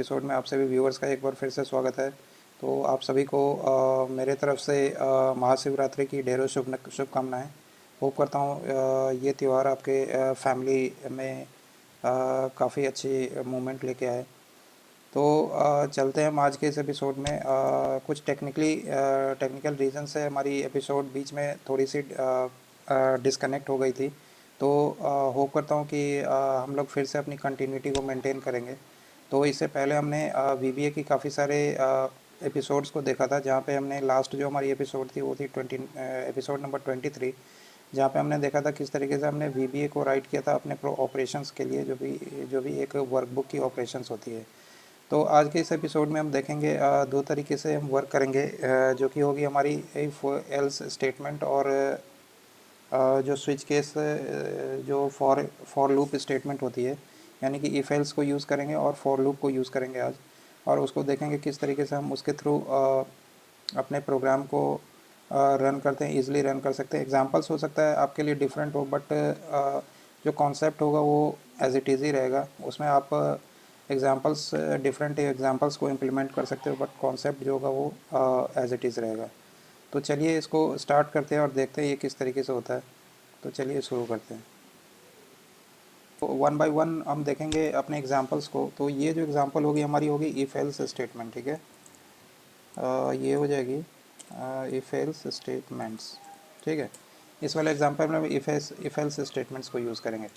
Episode में आप सभी व्यूअर्स का एक बार फिर से स्वागत है। तो आप सभी को मेरे तरफ से महाशिवरात्रि की ढेरों शुभकामनाएं। होप करता हूँ ये त्यौहार आपके फैमिली में काफ़ी अच्छी मोमेंट लेके आए। तो चलते हैं हम आज के इस एपिसोड में। कुछ टेक्निकल रीज़न से हमारी एपिसोड बीच में थोड़ी सी डिस्कनेक्ट हो गई थी। तो होप करता हूँ कि हम लोग फिर से अपनी कंटिन्यूटी को मेंटेन करेंगे। तो इससे पहले हमने वीबीए की काफ़ी सारे एपिसोड्स को देखा था, जहाँ पे हमने लास्ट जो हमारी एपिसोड थी वो थी एपिसोड नंबर 23, जहाँ पे हमने देखा था किस तरीके से हमने वीबीए को राइट किया था अपने ऑपरेशंस के लिए, जो भी एक वर्कबुक की ऑपरेशंस होती है। तो आज के इस एपिसोड में हम देखेंगे दो तरीके से हम वर्क करेंगे, जो कि होगी हमारी इफ़ एल्स स्टेटमेंट और जो स्विच केस जो फॉर लूप स्टेटमेंट होती है, यानी कि इफ़ एल्स को यूज़ करेंगे और फॉर लूप को यूज़ करेंगे आज। और उसको देखेंगे किस तरीके से हम उसके थ्रू अपने प्रोग्राम को रन करते हैं, ईजिली रन कर सकते हैं। एग्जांपल्स हो सकता है आपके लिए डिफरेंट हो, बट जो कॉन्सेप्ट होगा वो एज इट इज़ ही रहेगा। उसमें आप डिफरेंट एग्जांपल्स को इम्प्लीमेंट कर सकते हो, बट कॉन्सेप्ट जो होगा वो एज इट इज़ रहेगा। तो चलिए इसको स्टार्ट करते हैं और देखते हैं ये किस तरीके से होता है। तो चलिए शुरू करते हैं। तो वन बाय वन हम देखेंगे अपने एग्जांपल्स को। तो ये जो एग्जांपल होगी हमारी होगी इफ़ एल्स स्टेटमेंट, ठीक है। ये हो जाएगी इफ़ एल्स स्टेटमेंट्स, ठीक है। इस वाले एग्जांपल में हम इफ़ एल्स स्टेटमेंट्स को यूज़ करेंगे,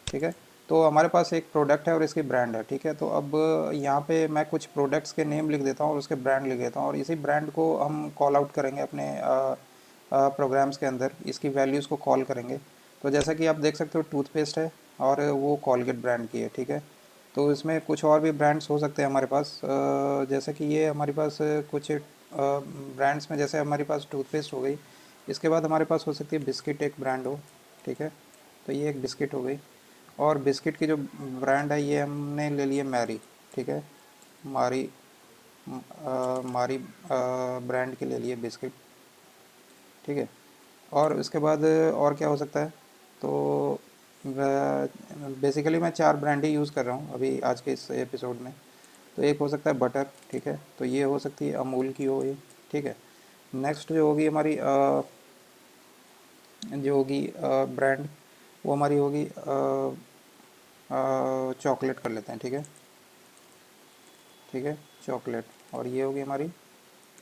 ठीक है। तो हमारे पास एक प्रोडक्ट है और इसकी ब्रांड है, ठीक है। तो अब यहाँ पे मैं कुछ प्रोडक्ट्स के नेम लिख देता हूँ और उसके ब्रांड लिख देता हूँ, और इसी ब्रांड को हम कॉल आउट करेंगे अपने प्रोग्राम्स के अंदर, इसकी वैल्यूज़ को कॉल करेंगे। तो जैसा कि आप देख सकते हो टूथपेस्ट है और वो कॉलगेट ब्रांड की है, ठीक है। तो इसमें कुछ और भी ब्रांड्स हो सकते हैं हमारे पास, जैसे कि ये हमारे पास कुछ ब्रांड्स में, जैसे हमारे पास टूथपेस्ट हो गई। इसके बाद हमारे पास हो सकती है बिस्किट, एक ब्रांड हो, ठीक है। तो ये एक बिस्किट हो गई। और बिस्किट की जो ब्रांड है ये हमने ले लिए मैरी, ठीक है। मारी मारी ब्रांड के ले लिए बिस्किट, ठीक है। और उसके बाद और क्या हो सकता है? तो बेसिकली मैं 4 ब्रांड ही यूज़ कर रहा हूँ अभी आज के इस एपिसोड में। तो एक हो सकता है बटर, ठीक है। तो ये हो सकती है अमूल की हो ये, ठीक है। नेक्स्ट जो होगी हमारी जो होगी ब्रांड, वो हमारी होगी चॉकलेट कर लेते हैं, ठीक है। ठीक है, चॉकलेट। और ये होगी हमारी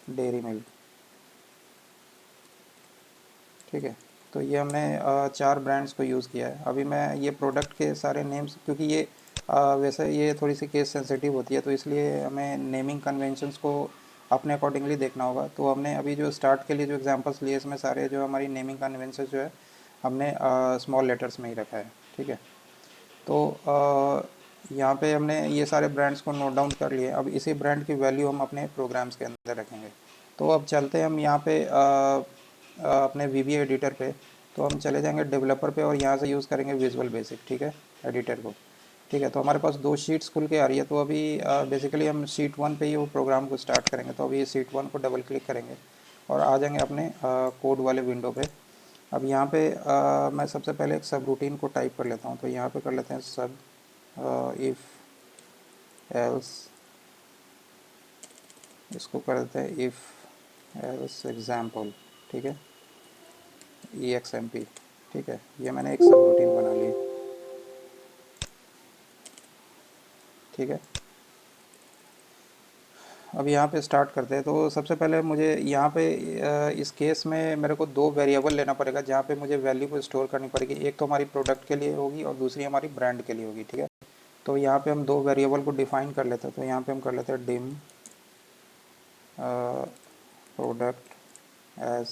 डेयरी मिल्क, ठीक है। तो ये हमने 4 ब्रांड्स को यूज़ किया है। अभी मैं ये प्रोडक्ट के सारे नेम्स, क्योंकि ये वैसे ये थोड़ी सी केस सेंसिटिव होती है, तो इसलिए हमें नेमिंग कन्वेंशंस को अपने अकॉर्डिंगली देखना होगा। तो हमने अभी जो स्टार्ट के लिए जो एग्जांपल्स लिए, इसमें सारे जो हमारी नेमिंग कन्वेंशंस जो है हमने स्मॉल लेटर्स में ही रखा है, ठीक है। तो यहाँ पे हमने ये सारे ब्रांड्स को नोट डाउन कर लिए। अब इसी ब्रांड की वैल्यू हम अपने प्रोग्राम्स के अंदर रखेंगे। तो अब चलते हैं हम यहाँ पे अपने वीवी एडिटर पे। तो हम चले जाएंगे डेवलपर पे और यहाँ से यूज़ करेंगे विजुअल बेसिक, ठीक है, एडिटर को, ठीक है। तो हमारे पास 2 शीट्स खुल के आ रही है। तो अभी बेसिकली हम शीट 1 पे ही वो प्रोग्राम को स्टार्ट करेंगे। तो अभी शीट 1 को डबल क्लिक करेंगे और आ जाएंगे अपने कोड वाले विंडो पे। अब यहाँ पे मैं सबसे पहले एक सब रूटीन को टाइप कर लेता हूँ। तो यहाँ पे कर लेते हैं सब इफ़ एल्स, इसको कर देते हैं इफ़ एल्स एग्जाम्पल, ठीक है, EXMP, ठीक है। ये मैंने एक सब रूटीन बना ली, ठीक है। अब यहाँ पे स्टार्ट करते हैं। तो सबसे पहले मुझे यहाँ पे इस केस में मेरे को 2 वेरिएबल लेना पड़ेगा, जहाँ पे मुझे वैल्यू को स्टोर करनी पड़ेगी। एक तो हमारी प्रोडक्ट के लिए होगी और दूसरी हमारी ब्रांड के लिए होगी, ठीक है। तो यहाँ पे हम 2 वेरिएबल को डिफाइन कर लेते हैं। तो यहाँ पे हम कर लेते हैं डिम प्रोडक्ट एज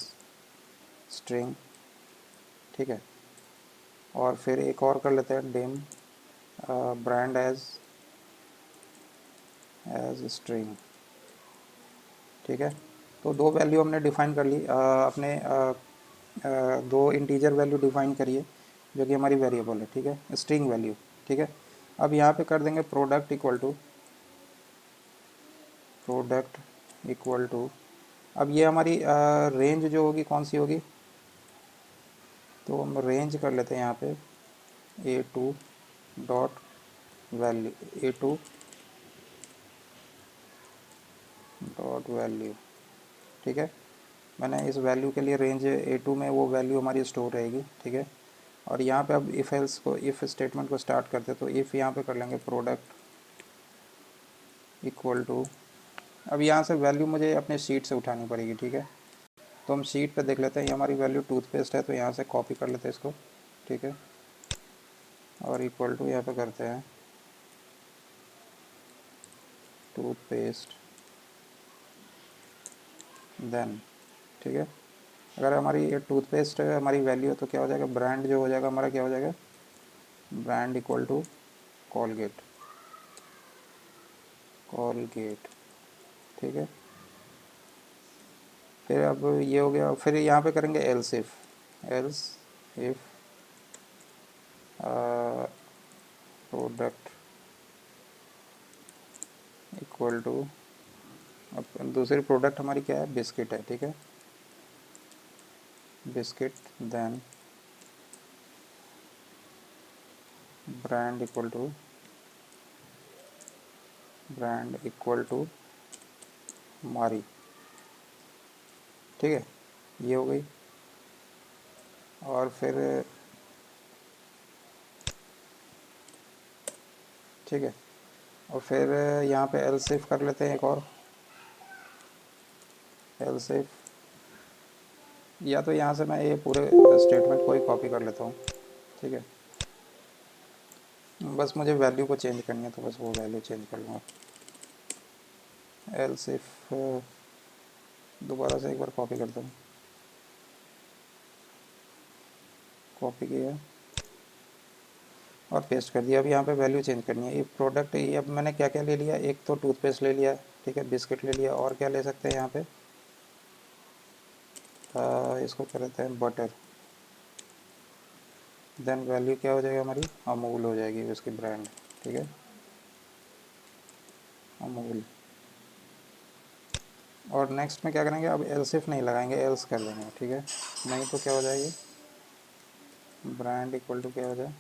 स्ट्रिंग, ठीक है। और फिर एक और कर लेते हैं डिम ब्रांड एज स्ट्रिंग, ठीक है। तो 2 वैल्यू हमने डिफाइन कर ली, अपने 2 इंटीजर वैल्यू डिफाइन करिए जो कि हमारी वेरिएबल है, ठीक है, स्ट्रिंग वैल्यू, ठीक है। अब यहाँ पे कर देंगे प्रोडक्ट इक्वल टू। अब ये हमारी रेंज जो होगी कौन सी होगी? तो हम रेंज कर लेते हैं यहाँ पे A2 dot value A2 dot value, ठीक है। मैंने इस वैल्यू के लिए रेंज A2 में वो वैल्यू हमारी स्टोर रहेगी, ठीक है। और यहाँ पे अब इफ़ एल्स को, इफ़ स्टेटमेंट को स्टार्ट करते तो इफ़ यहाँ पे कर लेंगे प्रोडक्ट इक्वल टू, अब यहाँ से वैल्यू मुझे अपने शीट से उठानी पड़ेगी, ठीक है। तो हम शीट पे देख लेते हैं, ये हमारी वैल्यू टूथपेस्ट है, तो यहाँ से कॉपी कर लेते हैं इसको, ठीक है। और इक्वल टू यहाँ पे करते हैं टूथपेस्ट, देन, ठीक है। अगर हमारी ये टूथपेस्ट हमारी वैल्यू है तो क्या हो जाएगा, ब्रांड जो हो जाएगा हमारा क्या हो जाएगा, brand equal to Colgate, Colgate, ठीक है। फिर अब ये हो गया, फिर यहाँ पे करेंगे else if, else if product equal to, अब दूसरी प्रोडक्ट हमारी क्या है, बिस्किट है, ठीक है, biscuit, then brand equal to, brand equal to Marie, ठीक है, ये हो गई। और फिर ठीक है, और फिर यहाँ पे एल्स इफ कर लेते हैं एक और, एल्स इफ, या तो यहाँ से मैं ये पूरे स्टेटमेंट को ही कॉपी कर लेता हूँ, ठीक है। बस मुझे वैल्यू को चेंज करनी है तो बस वो वैल्यू चेंज कर लूँगा। एल्स इफ दोबारा से एक बार कॉपी करता हूँ, कॉपी किया और पेस्ट कर दिया। अब यहाँ पे वैल्यू चेंज करनी है। ये प्रोडक्ट, ये अब मैंने क्या क्या ले लिया, एक तो टूथपेस्ट ले लिया, ठीक है, बिस्किट ले लिया, और क्या ले सकते हैं यहाँ पे, इसको कर देते हैं बटर, देन वैल्यू क्या हो जाएगा हमारी, अमूल हो जाएगी उसकी ब्रांड, ठीक है, अमूल। और नेक्स्ट में क्या करेंगे, अब एल्स इफ नहीं लगाएंगे, एल्स कर देंगे, ठीक है, नहीं तो क्या हो जाएगी, ब्रांड इक्वल टू क्या हो जाए,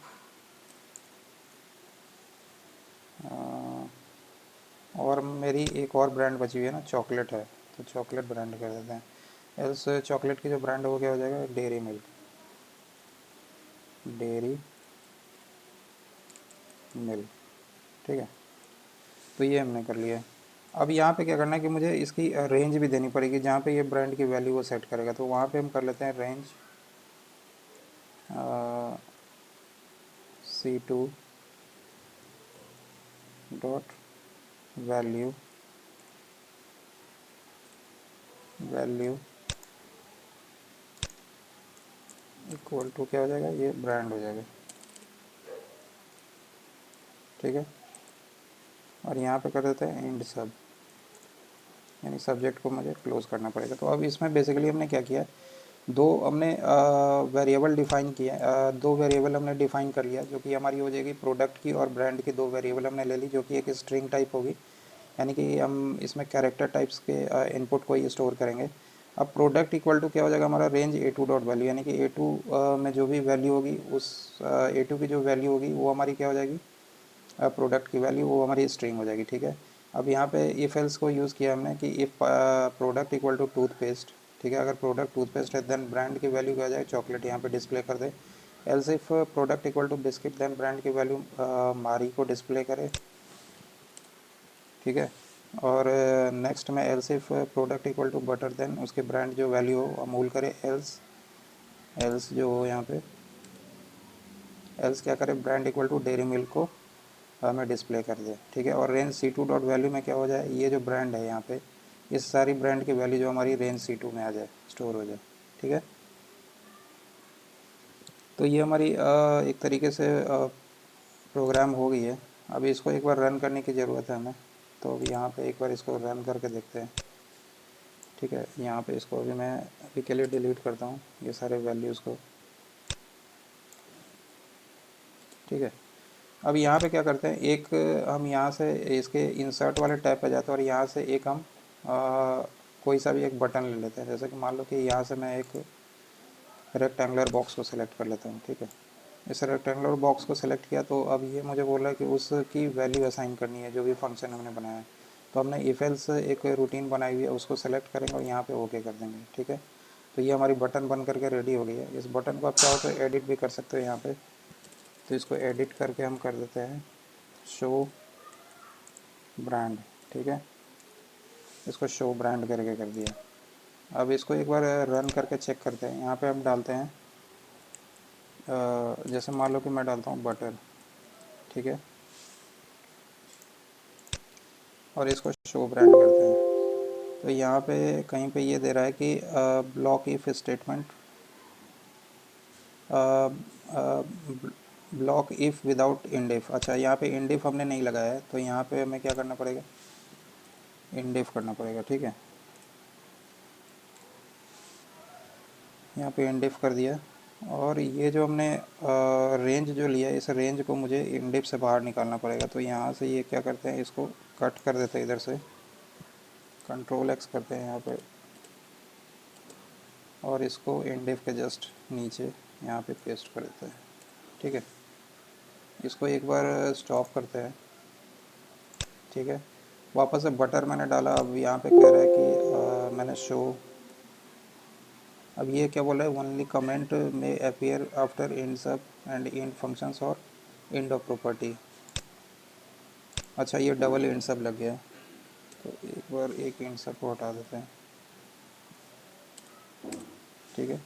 और मेरी एक और ब्रांड बची हुई है ना, चॉकलेट है, तो चॉकलेट ब्रांड कर देते हैं। एल्स चॉकलेट की जो ब्रांड है वो क्या हो जाएगा, डेयरी मिल्क, डेयरी मिल्क, ठीक है। तो ये हमने कर लिया। अब यहाँ पे क्या करना है कि मुझे इसकी रेंज भी देनी पड़ेगी, जहाँ पे ये ब्रांड की वैल्यू वो सेट करेगा, तो वहाँ पे हम कर लेते हैं range C2 dot value, value equal to क्या हो जाएगा, ये ब्रांड हो जाएगा, ठीक है। और यहाँ पे कर देते हैं एंड सब, यानी सब्जेक्ट को मुझे क्लोज करना पड़ेगा। तो अब इसमें बेसिकली हमने क्या किया, दो हमने वेरिएबल डिफ़ाइन किया, दो वेरिएबल हमने डिफ़ाइन कर लिया, जो कि हमारी हो जाएगी प्रोडक्ट की और ब्रांड की दो वेरिएबल हमने ले ली, जो कि एक स्ट्रिंग टाइप होगी, यानी कि हम इसमें कैरेक्टर टाइप्स के इनपुट को ही स्टोर करेंगे। अब प्रोडक्ट इक्वल टू क्या हो जाएगा हमारा, रेंज A2 डॉट वैल्यू, यानी कि A2 में जो भी वैल्यू होगी उस A2 की जो वैल्यू होगी वो हमारी क्या हो जाएगी, प्रोडक्ट की वैल्यू वो हमारी स्ट्रिंग हो जाएगी, ठीक है। अब यहाँ पे इफ़ एल्स को यूज़ किया हमने कि if product equal to toothpaste, ठीक है, अगर प्रोडक्ट टूथपेस्ट है देन ब्रांड की वैल्यू क्या हो जाएगी, चॉकलेट, यहाँ पे डिस्प्ले कर दे। Else if product equal to biscuit then brand की वैल्यू मारी को डिस्प्ले करे, ठीक है। और नेक्स्ट में else if product equal to butter then उसके ब्रांड जो वैल्यू हो अमूल करे, एल्स, एल्स जो हो यहाँ पे, एल्स क्या करे, brand equal to dairy milk को हमें डिस्प्ले कर दे, ठीक है। और रेंज C2 डॉट वैल्यू में क्या हो जाए, ये जो ब्रांड है यहाँ पे, इस सारी ब्रांड की वैल्यू जो हमारी रेंज C2 में आ जाए, स्टोर हो जाए, ठीक है। तो ये हमारी एक तरीके से प्रोग्राम हो गई है। अभी इसको एक बार रन करने की ज़रूरत है हमें, तो अभी यहाँ पे एक बार इसको रन करके देखते हैं, ठीक है। यहाँ पे इसको अभी मैं अभी के लिए डिलीट करता हूँ ये सारे वैल्यूज़ को, ठीक है। अब यहाँ पे क्या करते हैं, एक हम यहाँ से इसके इंसर्ट वाले टैब पे जाते हैं और यहाँ से एक हम कोई सा भी एक बटन ले लेते हैं, जैसे कि मान लो कि यहाँ से मैं एक रेक्टेंगुलर बॉक्स को सिलेक्ट कर लेता हूँ, ठीक है। इस रेक्टेंगुलर बॉक्स को सिलेक्ट किया तो अब ये मुझे बोल रहा है कि उसकी वैल्यू असाइन करनी है जो भी फंक्शन हमने बनाया है। तो हमने इफ एल्स एक रूटीन बनाई हुई है, उसको सेलेक्ट करेंगे और यहाँ पे ओके कर देंगे। ठीक है, तो ये हमारी बटन बन करके रेडी हो गई है। इस बटन को आप चाहो तो एडिट भी कर सकते हो यहाँ पे। तो इसको एडिट करके हम कर देते हैं शो ब्रांड। ठीक है, इसको शो ब्रांड करके कर दिया। अब इसको एक बार रन करके चेक करते हैं। यहाँ पे हम डालते हैं जैसे मान लो कि मैं डालता हूँ बटर। ठीक है, और इसको शो ब्रांड करते हैं। तो यहाँ पे कहीं पे ये दे रहा है कि block if statement, block if without endif. अच्छा, यहाँ पे इंडिफ हमने नहीं लगाया है, तो यहाँ पे हमें क्या करना पड़ेगा, इंडिफ करना पड़ेगा। ठीक है, यहाँ पे इंडिफ कर दिया। और ये जो हमने रेंज जो लिया, इस रेंज को मुझे इंडिफ से बाहर निकालना पड़ेगा। तो यहाँ से ये क्या करते हैं, इसको कट कर देते हैं इधर से, कंट्रोल एक्स करते हैं यहाँ पे, और इसको इंडिफ के जस्ट नीचे यहाँ पे पेस्ट कर देते हैं। ठीक है, इसको एक बार स्टॉप करते हैं। ठीक है, वापस से बटर मैंने डाला। अब यहाँ पे कह रहा है कि मैंने शो, अब ये क्या बोल रहा है, ओनली कमेंट में अपीयर आफ्टर इंड सब एंड इंड फंक्शंस और इंड ऑफ प्रॉपर्टी। अच्छा, ये डबल इंड सब लग गया, तो एक बार एक इंड सब को हटा देते हैं। ठीक है,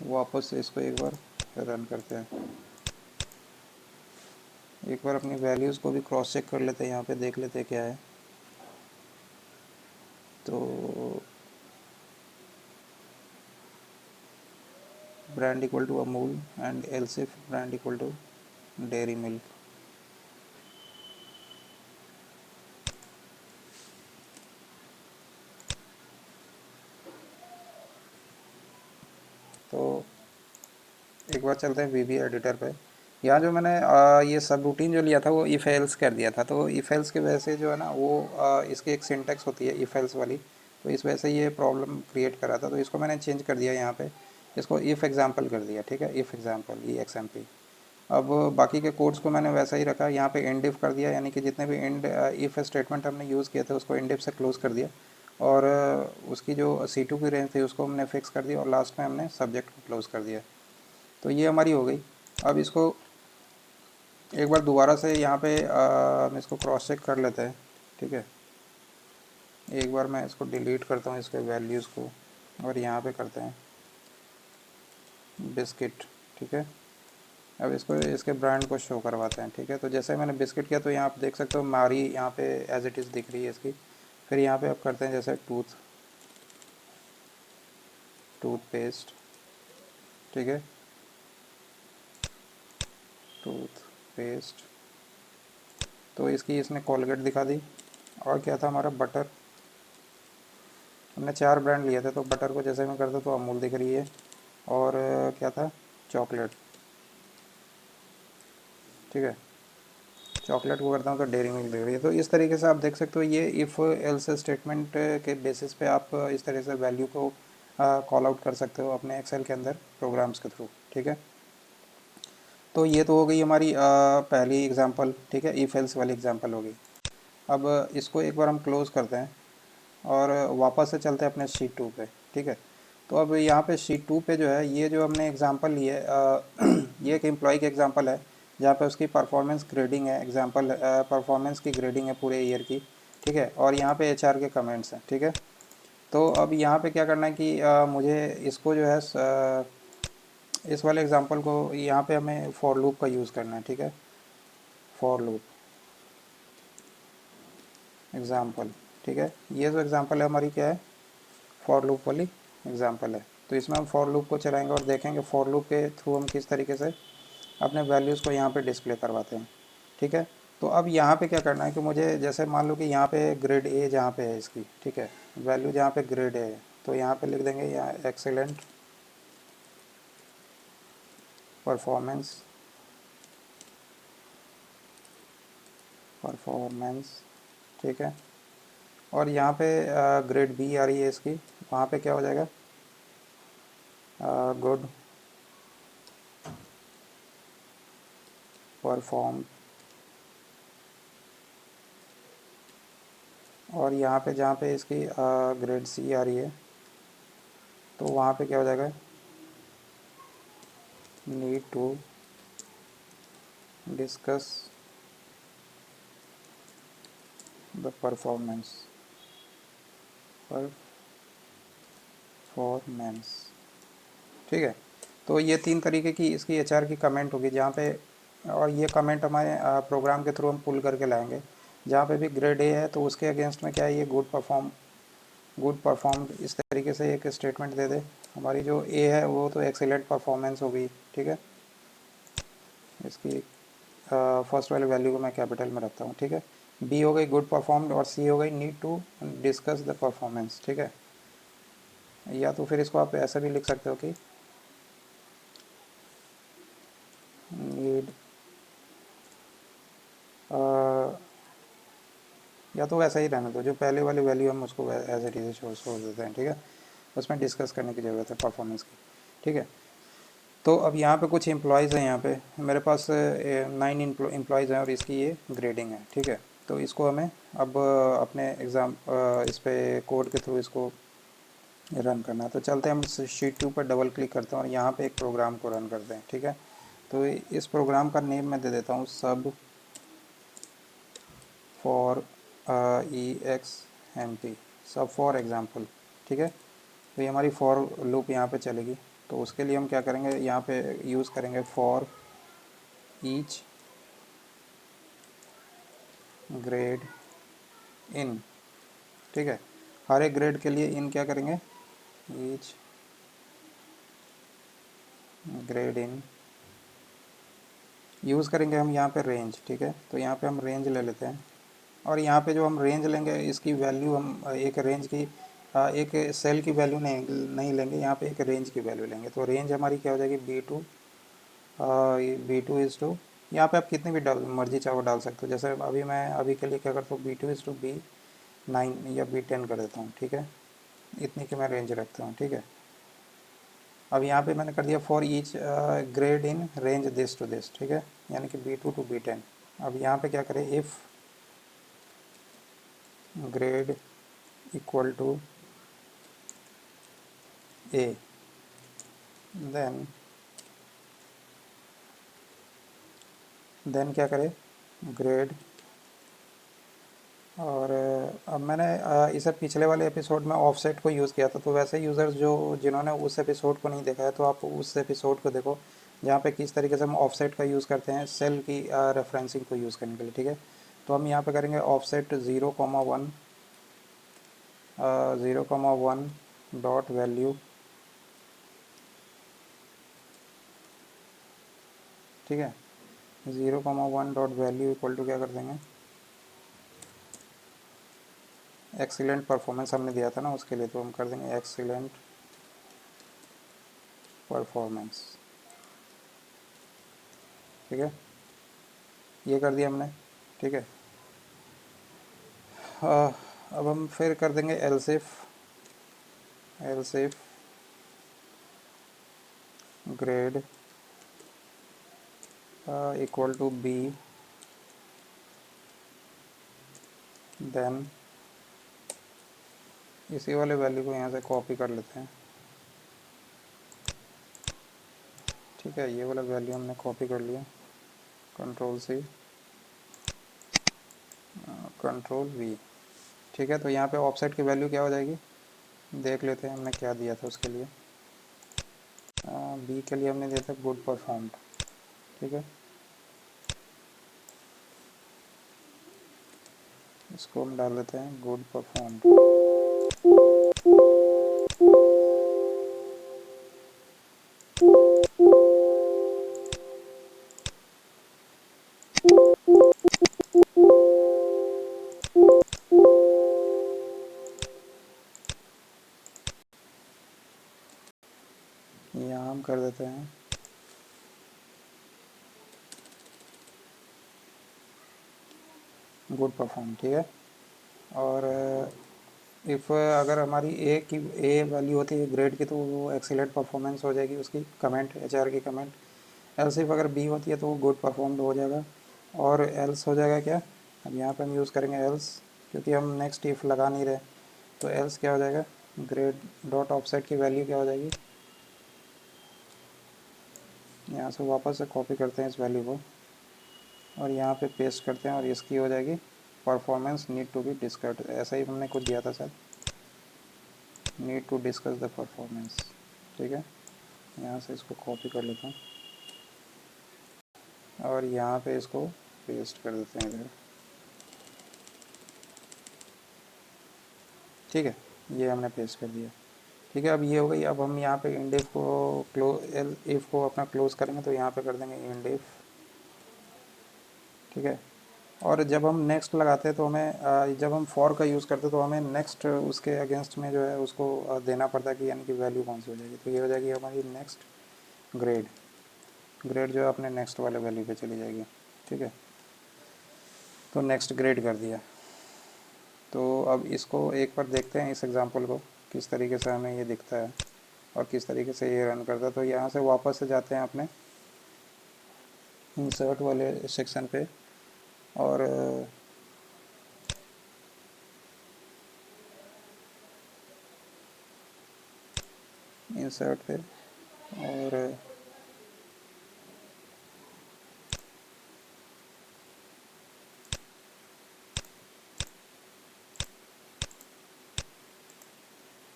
वापस से इसको एक बार रन करते हैं। एक बार अपनी वैल्यूज़ को भी क्रॉस चेक कर लेते हैं, यहाँ पे देख लेते हैं क्या है। तो brand equal to Amul and elsif brand equal to dairy milk. तो एक बार चलते हैं वीबी एडिटर पे। यहाँ जो मैंने ये सब रूटीन जो लिया था वो इफ एल्स कर दिया था। तो इफ एल्स की वजह से जो है ना वो इसकी एक सिंटेक्स होती है इफ एल्स वाली, तो इस वजह से ये प्रॉब्लम क्रिएट करा था। तो इसको मैंने चेंज कर दिया यहाँ पे, इसको इफ़ एग्जाम्पल कर दिया। ठीक है, इफ़ एग्जाम्पल EXMP। अब बाकी के कोड्स को मैंने वैसा ही रखा, यहाँ पे एंड इफ कर दिया, यानी कि जितने भी एंड इफ स्टेटमेंट हमने यूज़ किए थे उसको एंड इफ से क्लोज कर दिया। और उसकी जो C2 की रेंज थी उसको हमने फिक्स कर दिया, और लास्ट में हमने सब्जेक्ट को क्लोज कर दिया। तो ये हमारी हो गई। अब इसको एक बार दोबारा से यहाँ पे हम इसको क्रॉस चेक कर लेते हैं। ठीक है, एक बार मैं इसको डिलीट करता हूँ इसके वैल्यूज़ को, और यहाँ पे करते हैं बिस्किट। ठीक है, अब इसको इसके ब्रांड को शो करवाते हैं। ठीक है, तो जैसे मैंने बिस्किट किया तो यहाँ आप देख सकते हो मारी यहाँ पे एज इट इज़ दिख रही है इसकी। फिर यहाँ पे अब करते हैं जैसे टूथपेस्ट। ठीक है, टूथपेस्ट, तो इसकी इसने कॉलगेट दिखा दी। और क्या था हमारा, बटर। हमने 4 ब्रांड लिए थे, तो बटर को जैसे मैं करता तो अमूल दिख रही है। और क्या था, चॉकलेट। ठीक है, चॉकलेट को करता हूँ तो डेयरी मिल्क दिख रही है। तो इस तरीके से आप देख सकते हो, ये इफ़ एल्स स्टेटमेंट के बेसिस पे आप इस तरह से वैल्यू को कॉल आउट कर सकते हो अपने एक्सेल के अंदर प्रोग्राम्स के थ्रू। ठीक है, तो ये तो हो गई हमारी पहली एग्जांपल। ठीक है, इफ़ एल्स वाली एग्जांपल होगी। अब इसको एक बार हम क्लोज़ करते हैं और वापस से चलते हैं अपने शीट 2 पे। ठीक है, तो अब यहाँ पे शीट 2 पे जो है, ये जो हमने एग्जांपल ली है ये एक एम्प्लॉय की एग्जांपल है, जहाँ पे उसकी परफॉर्मेंस ग्रेडिंग है। एग्जांपल परफॉर्मेंस की ग्रेडिंग है पूरे ईयर की। ठीक है, और यहाँ पे HR के कमेंट्स हैं। ठीक है, तो अब यहाँ पे क्या करना है कि मुझे इसको जो है इस वाले एग्जांपल को यहाँ पे हमें फॉर लूप का यूज़ करना है। ठीक है, फॉर लूप एग्जांपल। ठीक है, ये जो एग्जांपल है हमारी क्या है, फॉर लूप वाली एग्जांपल है। तो इसमें हम फॉर लूप को चलाएंगे और देखेंगे फॉर लूप के थ्रू हम किस तरीके से अपने वैल्यूज़ को यहाँ पे डिस्प्ले करवाते हैं। ठीक है, तो अब यहाँ पे क्या करना है कि मुझे जैसे मान लो कि यहाँ पे ग्रेड A जहाँ पे है इसकी। ठीक है, वैल्यू जहाँ पे ग्रेड A है, तो यहाँ पे लिख देंगे यहाँ एक्सेलेंट परफॉर्मेंस, परफॉर्मेंस। ठीक है, और यहाँ पे ग्रेड B आ रही है इसकी, वहाँ पे क्या हो जाएगा, गुड परफॉर्म और यहाँ पे जहाँ पे इसकी ग्रेड सी आ रही है तो वहाँ पे क्या हो जाएगा, need to discuss the performance. ठीक है, तो ये 3 तरीके की इसकी एचआर की कमेंट होगी जहाँ पे, और ये कमेंट हमारे प्रोग्राम के थ्रू हम पुल करके लाएंगे। जहाँ पे भी ग्रेड ए है तो उसके अगेंस्ट में क्या है, ये गुड परफॉर्म इस तरीके से एक स्टेटमेंट दे दे। हमारी जो ए है वो तो एक्सीलेंट परफॉर्मेंस होगी। ठीक है, इसकी फर्स्ट वाली वैल्यू को मैं कैपिटल में रखता हूँ। ठीक है, बी हो गई गुड परफॉर्म्ड और सी हो गई need to discuss the performance. ठीक है, या तो फिर इसको आप ऐसा भी लिख सकते हो कि नीड, या तो वैसा ही रहना दो, जो पहले वाली वैल्यू हम उसको एज इट इज छोड़ देते हैं। ठीक है, उसमें डिस्कस करने की ज़रूरत है परफॉर्मेंस की। ठीक है, तो अब यहाँ पे कुछ एम्प्लॉयज़ हैं, यहाँ पे मेरे पास 9 एम्प्लॉयज़ हैं और इसकी ये ग्रेडिंग है। ठीक है, तो इसको हमें अब अपने एग्ज़ाम इस पर कोड के थ्रू इसको रन करना है। तो चलते हैं, हम शीट 2 पर डबल क्लिक करते हैं और यहाँ पे एक प्रोग्राम को रन करते हैं। ठीक है, तो इस प्रोग्राम का नेम मैं दे देता हूँ सब for E X M P, सब फॉर एग्ज़ाम्पल। ठीक है, तो ये हमारी फॉर लूप यहाँ पे चलेगी। तो उसके लिए हम क्या करेंगे, यहाँ पे यूज़ करेंगे फॉर ईच ग्रेड इन। ठीक है, हर एक ग्रेड के लिए इन क्या करेंगे, ईच ग्रेड इन यूज़ करेंगे हम यहाँ पे रेंज। ठीक है, तो यहाँ पे हम रेंज ले लेते हैं और यहाँ पे जो हम रेंज लेंगे इसकी वैल्यू हम एक रेंज की एक सेल की वैल्यू नहीं लेंगे, यहाँ पे एक रेंज की वैल्यू लेंगे। तो रेंज हमारी क्या हो जाएगी, बी टू इज़ टू, यहाँ पे आप कितनी भी मर्जी चाहो डाल सकते हो। जैसे अभी मैं अभी के लिए क्या करता हूँ, B2 is to B9 या B10 कर देता हूँ। ठीक है, इतनी की मैं रेंज रखता हूँ। ठीक है, अब यहाँ पे मैंने कर दिया for each grade in range this to this. ठीक है, यानी कि B2 to B10। अब यहाँ पे क्या करें, if grade equal to A, then क्या करें, ग्रेड, और अब मैंने इसे पिछले वाले एपिसोड में ऑफसेट को यूज़ किया था। तो वैसे यूज़र्स जो जिन्होंने उस एपिसोड को नहीं देखा है तो आप उस एपिसोड को देखो, जहाँ पे किस तरीके से हम ऑफसेट का यूज़ करते हैं सेल की रेफरेंसिंग को यूज़ करने के लिए। ठीक है, तो हम यहाँ पे करेंगे ऑफसेट 0,1 0,1 डॉट वैल्यू। ठीक है, 0,1 डॉट वैल्यू इक्वल टू क्या कर देंगे, एक्सीलेंट परफॉर्मेंस हमने दिया था ना उसके लिए, तो हम कर देंगे एक्सीलेंट परफॉर्मेंस। ठीक है, ये कर दिया हमने। ठीक है, अब हम फिर कर देंगे elsif grade equal to B, then इसी वाले वैल्यू को यहाँ से कॉपी कर लेते हैं। ठीक है, ये वाला वैल्यू हमने कॉपी कर लिया, Ctrl+C Ctrl+V। ठीक है, तो यहाँ पे ऑफसेट की वैल्यू क्या हो जाएगी, देख लेते हैं हमने क्या दिया था उसके लिए। बी के लिए हमने दिया था गुड परफॉर्म्ड। ठीक है, इसको हम डाल देते हैं गुड परफॉर्म्ड। यहाँ हम कर देते हैं गुड परफॉर्म। ठीक है, और इफ़ अगर हमारी ए वैल्यू होती है ग्रेड की तो वो एक्सीलेंट परफॉर्मेंस हो जाएगी उसकी कमेंट, एचआर की कमेंट। एल्स इफ़ अगर बी होती है तो वो गुड परफॉर्म्ड हो जाएगा, और एल्स हो जाएगा क्या, अब यहाँ पे हम यूज़ करेंगे एल्स क्योंकि हम नेक्स्ट इफ़ लगा नहीं रहे। तो एल्स क्या हो जाएगा, ग्रेड डॉट ऑफसेट की वैल्यू क्या हो जाएगी, यहाँ से वापस से कॉपी करते हैं इस वैल्यू को और यहाँ पे पेस्ट करते हैं और इसकी हो जाएगी performance need to be discuss. ऐसा ही हमने कुछ दिया था sir, need to discuss the performance. ठीक है, यहाँ से इसको कॉपी कर लेता हूँ और यहाँ पे इसको पेस्ट कर देते हैं इधर। ठीक है, ये हमने पेस्ट कर दिया। ठीक है, अब ये हो गई। अब हम यहाँ पे इंड इफ को इफ को अपना क्लोज करेंगे तो यहाँ पे कर देंगे इंड इफ। ठीक है, और जब हम नेक्स्ट लगाते हैं तो हमें जब हम फॉर का यूज़ करते हैं तो हमें नेक्स्ट उसके अगेंस्ट में जो है उसको देना पड़ता है कि यानी कि वैल्यू कौन सी हो जाएगी। तो ये हो जाएगी हमारी नेक्स्ट ग्रेड। ग्रेड जो है अपने नेक्स्ट वाले वैल्यू पे चली जाएगी। ठीक है, तो नेक्स्ट ग्रेड कर दिया। तो अब इसको एक बार देखते हैं इस एग्ज़ाम्पल को, किस तरीके से हमें ये दिखता है और किस तरीके से ये रन करता है। तो यहाँ से वापस से जाते हैं अपने इंसर्ट वाले सेक्शन पे और इंसर्ट पे और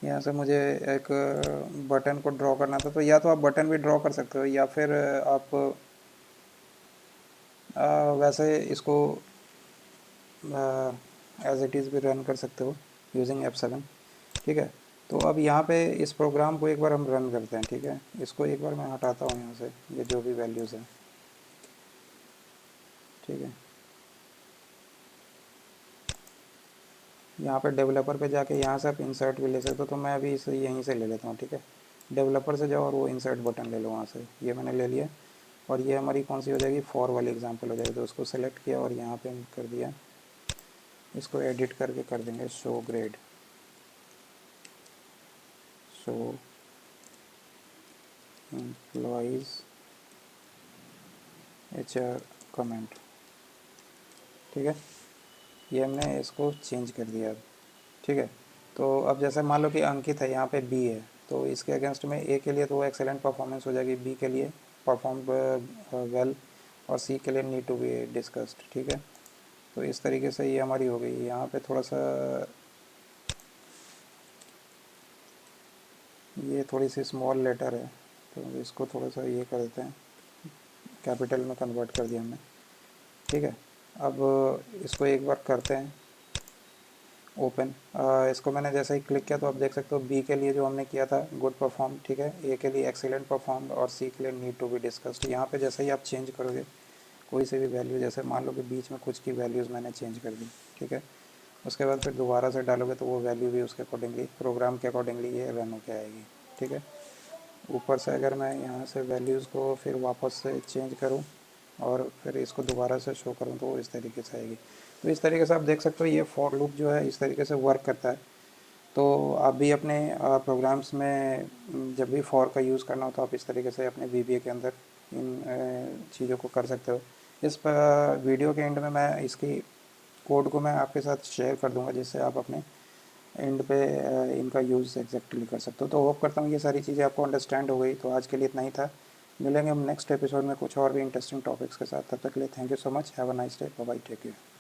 यहाँ से मुझे एक बटन को ड्रॉ करना था। तो या तो आप बटन भी ड्रॉ कर सकते हो या फिर आप वैसे इसको एज इट इज़ भी रन कर सकते हो यूजिंग F7। ठीक है, तो अब यहाँ पे इस प्रोग्राम को एक बार हम रन करते हैं। ठीक है, इसको एक बार मैं हटाता हूँ यहाँ से, ये जो भी वैल्यूज़ हैं। ठीक है, यहाँ पे डेवलपर पे जाके यहाँ से आप इंसर्ट भी ले सकते हो। तो मैं अभी इसे यहीं से ले लेता हूँ। ठीक है, डेवलपर से जाओ और वो इंसर्ट बटन ले लो वहाँ से। ये मैंने ले लिया और ये हमारी कौन सी हो जाएगी, फॉर वाली एग्जांपल हो जाएगी। तो उसको सेलेक्ट किया और यहाँ पे कर दिया, इसको एडिट करके कर देंगे show grade, show employees HR comment. ठीक है, ये हमने इसको चेंज कर दिया अब। ठीक है, तो अब जैसे मान लो कि अंकित है, यहाँ पे बी है, तो इसके अगेंस्ट में ए के लिए तो वो एक्सेलेंट परफॉर्मेंस हो जाएगी, बी के लिए परफॉर्म वेल और सी के लिए नीड टू बी डिस्कस्ड। ठीक है, तो इस तरीके से ये हमारी हो गई। यहाँ पे थोड़ा सा ये थोड़ी सी स्मॉल लेटर है तो इसको थोड़ा सा ये कर देते हैं, कैपिटल में कन्वर्ट कर दिया हमने। ठीक है, अब इसको एक बार करते हैं ओपन। इसको मैंने जैसे ही क्लिक किया तो आप देख सकते हो बी के लिए जो हमने किया था गुड परफॉर्म, ठीक है, ए के लिए एक्सीलेंट परफॉर्म और सी के लिए नीड टू बी डिस्कस्ड। यहाँ पे जैसे ही आप चेंज करोगे कोई से भी वैल्यू, जैसे मान लो कि बीच में कुछ की वैल्यूज़ मैंने चेंज कर दी। ठीक है, उसके बाद फिर दोबारा से डालोगे तो वो वैल्यू भी उसके अकॉर्डिंगली प्रोग्राम के अकॉर्डिंगली ये रन होके आएगी। ठीक है, ऊपर से अगर मैं यहाँ से वैल्यूज़ को फिर वापस से चेंज करूँ और फिर इसको दोबारा से शो करूँ तो इस तरीके से आएगी। तो इस तरीके से आप देख सकते हो ये फॉर लूप जो है इस तरीके से वर्क करता है। तो आप भी अपने प्रोग्राम्स में जब भी फॉर का यूज़ करना हो तो आप इस तरीके से अपने VBA के अंदर इन चीज़ों को कर सकते हो। इस वीडियो के एंड में मैं इसकी कोड को मैं आपके साथ शेयर कर दूंगा जिससे आप अपने एंड पे इनका यूज़ एग्जैक्टली कर सकते हो। तो होप करता हूँ ये सारी चीज़ें आपको अंडरस्टैंड हो गई। तो आज के लिए इतना ही था, मिलेंगे हम नेक्स्ट एपिसोड में कुछ और भी इंटरेस्टिंग टॉपिक्स के साथ। तब तक के लिए thank you so much, have a nice day, bye bye, take care.